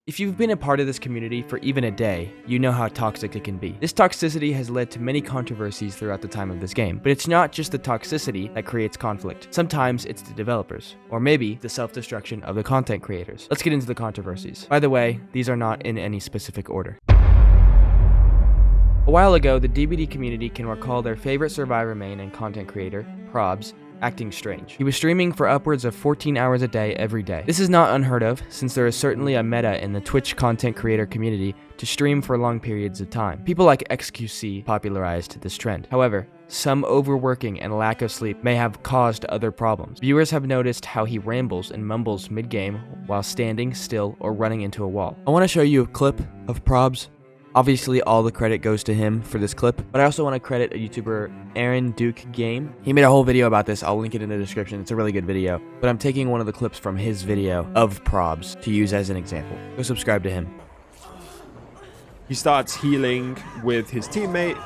If you've been a part of this community for even a day, you know how toxic it can be. This toxicity has led to many controversies throughout the time of this game, but it's not just the toxicity that creates conflict. Sometimes it's the developers, or maybe the self-destruction of the content creators. Let's get into the controversies. By the way, these are not in any specific order. A while ago, the DBD community can recall their favorite Survivor main and content creator, Probs, acting strange. He was streaming for upwards of 14 hours a day every day. This is not unheard of, since there is certainly a meta in the Twitch content creator community to stream for long periods of time. People like XQC popularized this trend. However, some overworking and lack of sleep may have caused other problems. Viewers have noticed how he rambles and mumbles mid-game while standing still or running into a wall. I want to show you a clip of Probs. Obviously, all the credit goes to him for this clip, but I also want to credit a YouTuber, Ayrun Game. He made a whole video about this. I'll link it in the description. It's a really good video, but I'm taking one of the clips from his video of Probs to use as an example. Go subscribe to him. He starts healing with his teammate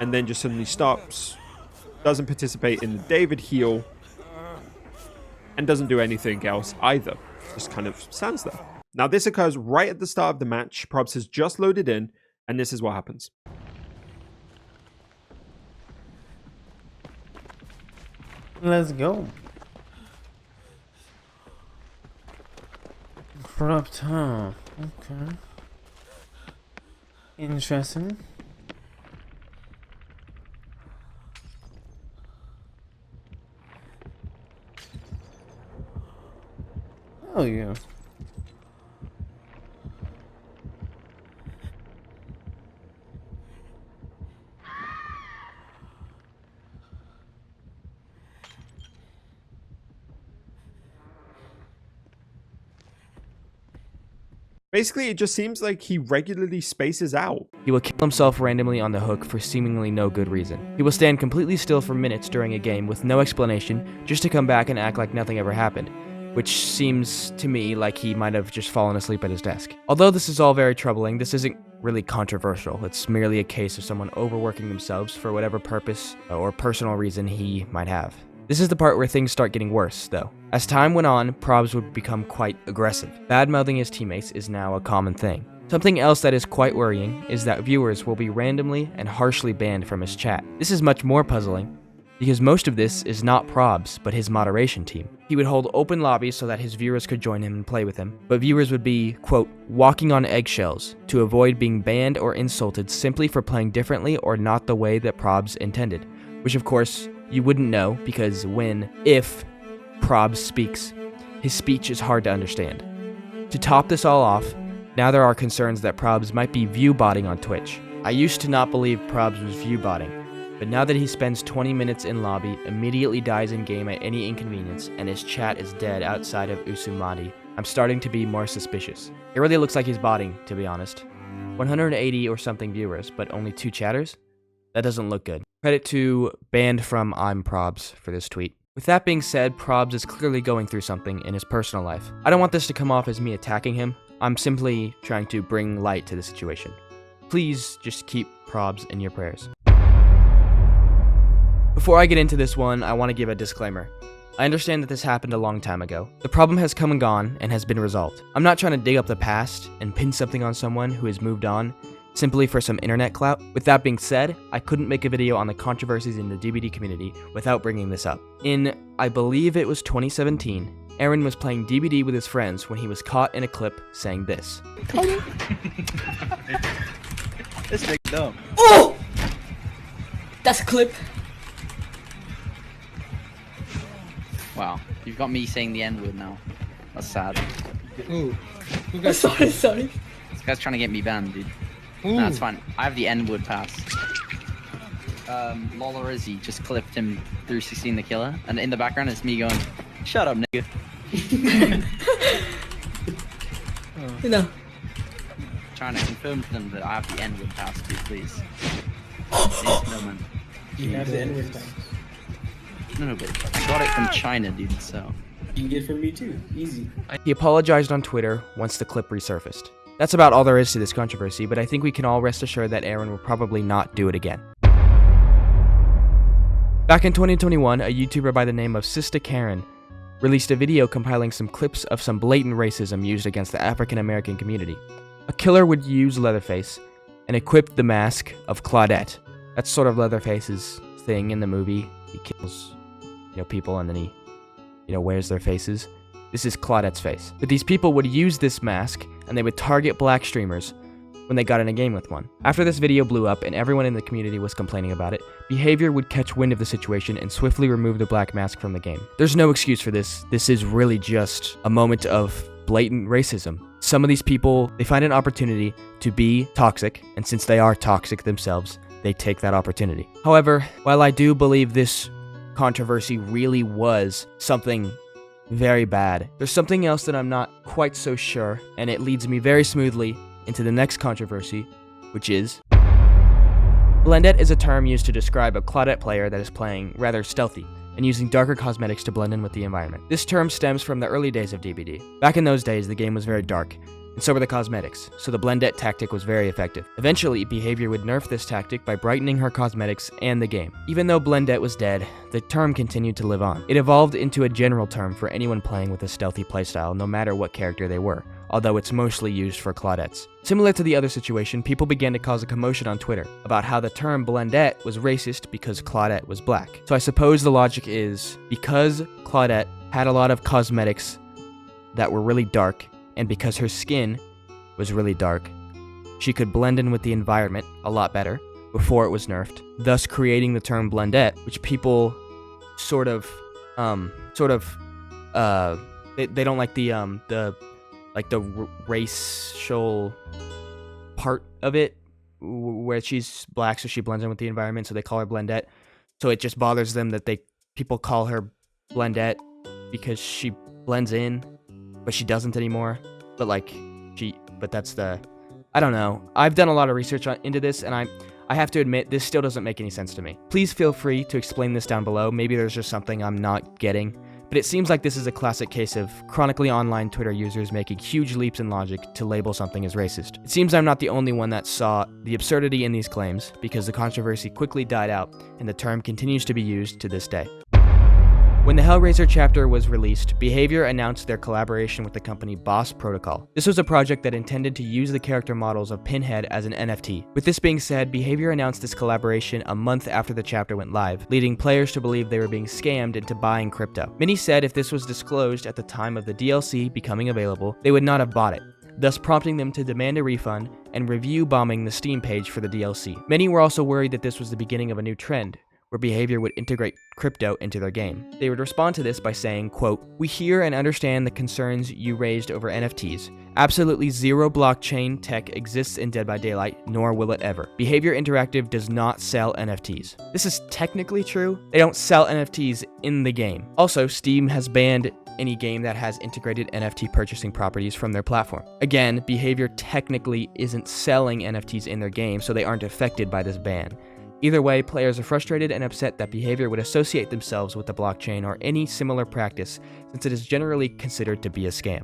and then just suddenly stops, doesn't participate in the David heal, and doesn't do anything else either. Just kind of stands there. Now, this occurs right at the start of the match. Probs has just loaded in, and this is what happens. Let's go. Corrupt, huh? Okay. Interesting. Oh, yeah. Basically, it just seems like he regularly spaces out. He will kill himself randomly on the hook for seemingly no good reason. He will stand completely still for minutes during a game with no explanation, just to come back and act like nothing ever happened, which seems to me like he might have just fallen asleep at his desk. Although this is all very troubling, this isn't really controversial. It's merely a case of someone overworking themselves for whatever purpose or personal reason he might have. This is the part where things start getting worse, though. As time went on, Probs would become quite aggressive. Bad-mouthing his teammates is now a common thing. Something else that is quite worrying is that viewers will be randomly and harshly banned from his chat. This is much more puzzling, because most of this is not Probs, but his moderation team. He would hold open lobbies so that his viewers could join him and play with him, but viewers would be, quote, walking on eggshells to avoid being banned or insulted simply for playing differently or not the way that Probs intended, which of course, you wouldn't know, because if Probs speaks, his speech is hard to understand. To top this all off, now there are concerns that Probs might be view-botting on Twitch. I used to not believe Probs was view-botting, but now that he spends 20 minutes in lobby, immediately dies in-game at any inconvenience, and his chat is dead outside of Uzumaki, I'm starting to be more suspicious. It really looks like he's botting, to be honest. 180 or something viewers, but only 2 chatters? That doesn't look good. Credit to Banned from I'm Probs for this tweet. With that being said, Probs is clearly going through something in his personal life. I don't want this to come off as me attacking him. I'm simply trying to bring light to the situation. Please just keep Probs in your prayers. Before I get into this one, I want to give a disclaimer. I understand that this happened a long time ago. The problem has come and gone and has been resolved. I'm not trying to dig up the past and pin something on someone who has moved on simply for some internet clout. With that being said, I couldn't make a video on the controversies in the DBD community without bringing this up. In, I believe it was 2017, Ayrun was playing DBD with his friends when he was caught in a clip saying this. This big dumb. Oh! That's a clip. Wow, you've got me saying the N-word now. That's sad. Ooh. Sorry. This guy's trying to get me banned, dude. Ooh. Nah, it's fine. I have the N-word pass. Lola Rizzy just clipped him through 16 the killer, and in the background it's me going, "Shut up, nigga." No. Trying to confirm to them that I have the N-word pass, dude, please. No, man. You have the N-word pass. No, but I got it from China, dude, so. You can get it from me too. Easy. He apologized on Twitter once the clip resurfaced. That's about all there is to this controversy, but I think we can all rest assured that Ayrun will probably not do it again. Back in 2021, a YouTuber by the name of Sister Karen released a video compiling some clips of some blatant racism used against the African American community. A killer would use Leatherface and equip the mask of Claudette. That's sort of Leatherface's thing in the movie. He kills, people and then he, wears their faces. This is Claudette's face. But these people would use this mask and they would target black streamers when they got in a game with one. After this video blew up and everyone in the community was complaining about it, Behavior would catch wind of the situation and swiftly remove the black mask from the game. There's no excuse for this. This is really just a moment of blatant racism. Some of these people, they find an opportunity to be toxic, and since they are toxic themselves, they take that opportunity. However, while I do believe this controversy really was something very bad, there's something else that I'm not quite so sure, and it leads me very smoothly into the next controversy, which is blendet is a term used to describe a Claudette player that is playing rather stealthy and using darker cosmetics to blend in with the environment. This term stems from the early days of DBD. Back in those days, the game was very dark, and so were the cosmetics, so the blendet tactic was very effective. Eventually, Behavior would nerf this tactic by brightening her cosmetics and the game. Even though blendet was dead, the term continued to live on. It evolved into a general term for anyone playing with a stealthy playstyle, no matter what character they were, although it's mostly used for Claudettes. Similar to the other situation, people began to cause a commotion on Twitter about how the term blendet was racist because Claudette was black. So I suppose the logic is, because Claudette had a lot of cosmetics that were really dark, and because her skin was really dark, she could blend in with the environment a lot better before it was nerfed, thus creating the term blendet, which people they don't like the racial part of it, where she's black, so she blends in with the environment, so they call her blendet. So it just bothers them that people call her blendet because she blends in, but she doesn't anymore. But I don't know. I've done a lot of research into this, and I have to admit, this still doesn't make any sense to me. Please feel free to explain this down below. Maybe there's just something I'm not getting. But it seems like this is a classic case of chronically online Twitter users making huge leaps in logic to label something as racist. It seems I'm not the only one that saw the absurdity in these claims, because the controversy quickly died out and the term continues to be used to this day. When the Hellraiser chapter was released, Behavior announced their collaboration with the company Boss Protocol. This was a project that intended to use the character models of Pinhead as an NFT. With this being said, Behavior announced this collaboration a month after the chapter went live, leading players to believe they were being scammed into buying crypto. Many said if this was disclosed at the time of the DLC becoming available, they would not have bought it, thus prompting them to demand a refund and review bombing the Steam page for the DLC. Many were also worried that this was the beginning of a new trend, where Behavior would integrate crypto into their game. They would respond to this by saying, quote, "We hear and understand the concerns you raised over NFTs. Absolutely zero blockchain tech exists in Dead by Daylight, nor will it ever. Behavior Interactive does not sell NFTs." This is technically true. They don't sell NFTs in the game. Also, Steam has banned any game that has integrated NFT purchasing properties from their platform. Again, Behavior technically isn't selling NFTs in their game, so they aren't affected by this ban. Either way, players are frustrated and upset that Behavior would associate themselves with the blockchain or any similar practice, since it is generally considered to be a scam.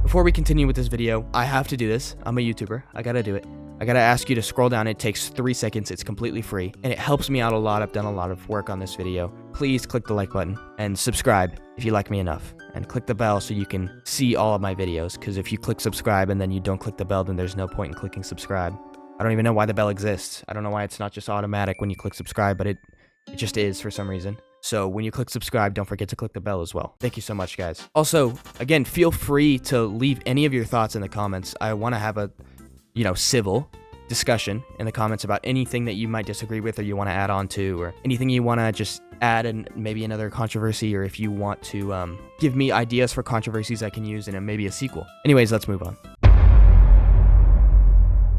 Before we continue with this video, I have to do this. I'm a YouTuber. I gotta do it. I gotta ask you to scroll down. It takes 3 seconds. It's completely free, and it helps me out a lot. I've done a lot of work on this video. Please click the like button and subscribe if you like me enough, and click the bell so you can see all of my videos, because if you click subscribe and then you don't click the bell, then there's no point in clicking subscribe. I don't even know why the bell exists. I don't know why it's not just automatic when you click subscribe, but it just is for some reason. So when you click subscribe, don't forget to click the bell as well. Thank you so much, guys. Also, again, feel free to leave any of your thoughts in the comments. I want to have a, civil discussion in the comments about anything that you might disagree with or you want to add on to, or anything you want to just add and maybe another controversy, or if you want to give me ideas for controversies I can use in maybe a sequel. Anyways, let's move on.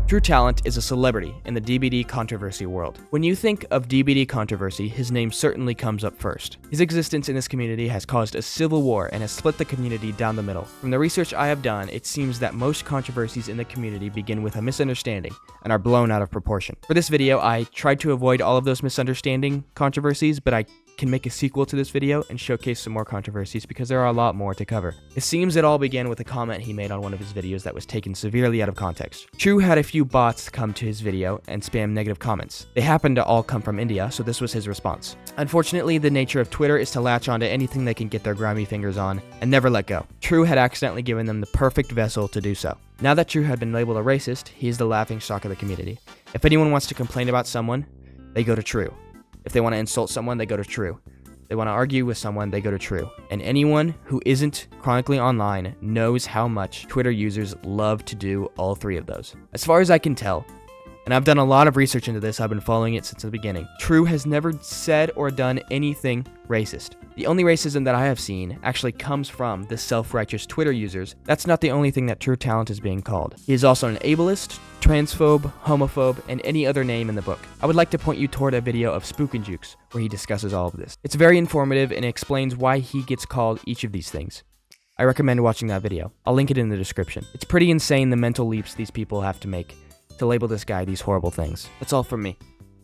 True Talent is a celebrity in the DBD controversy world. When you think of DBD controversy, his name certainly comes up first. His existence in this community has caused a civil war and has split the community down the middle. From the research I have done, it seems that most controversies in the community begin with a misunderstanding and are blown out of proportion. For this video, I tried to avoid all of those misunderstanding controversies, but I can make a sequel to this video and showcase some more controversies because there are a lot more to cover. It seems it all began with a comment he made on one of his videos that was taken severely out of context. True had a few bots come to his video and spam negative comments. They happened to all come from India, so this was his response. Unfortunately, the nature of Twitter is to latch onto anything they can get their grimy fingers on and never let go. True had accidentally given them the perfect vessel to do so. Now that True had been labeled a racist, he is the laughingstock of the community. If anyone wants to complain about someone, they go to True. If they want to insult someone, they go to True. They want to argue with someone, they go to True. And anyone who isn't chronically online knows how much Twitter users love to do all three of those. As far as I can tell, and I've done a lot of research into this, I've been following it since the beginning, True has never said or done anything racist. The only racism that I have seen actually comes from the self-righteous Twitter users. That's not the only thing that True Talent is being called. He is also an ableist, transphobe, homophobe, and any other name in the book. I would like to point you toward a video of Spook and Jukes, where he discusses all of this. It's very informative and explains why he gets called each of these things. I recommend watching that video. I'll link it in the description. It's pretty insane the mental leaps these people have to make to label this guy these horrible things. That's all from me.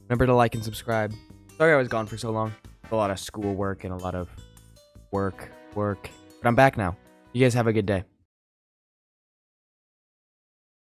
Remember to like and subscribe. Sorry I was gone for so long. A lot of schoolwork and a lot of work. But I'm back now. You guys have a good day.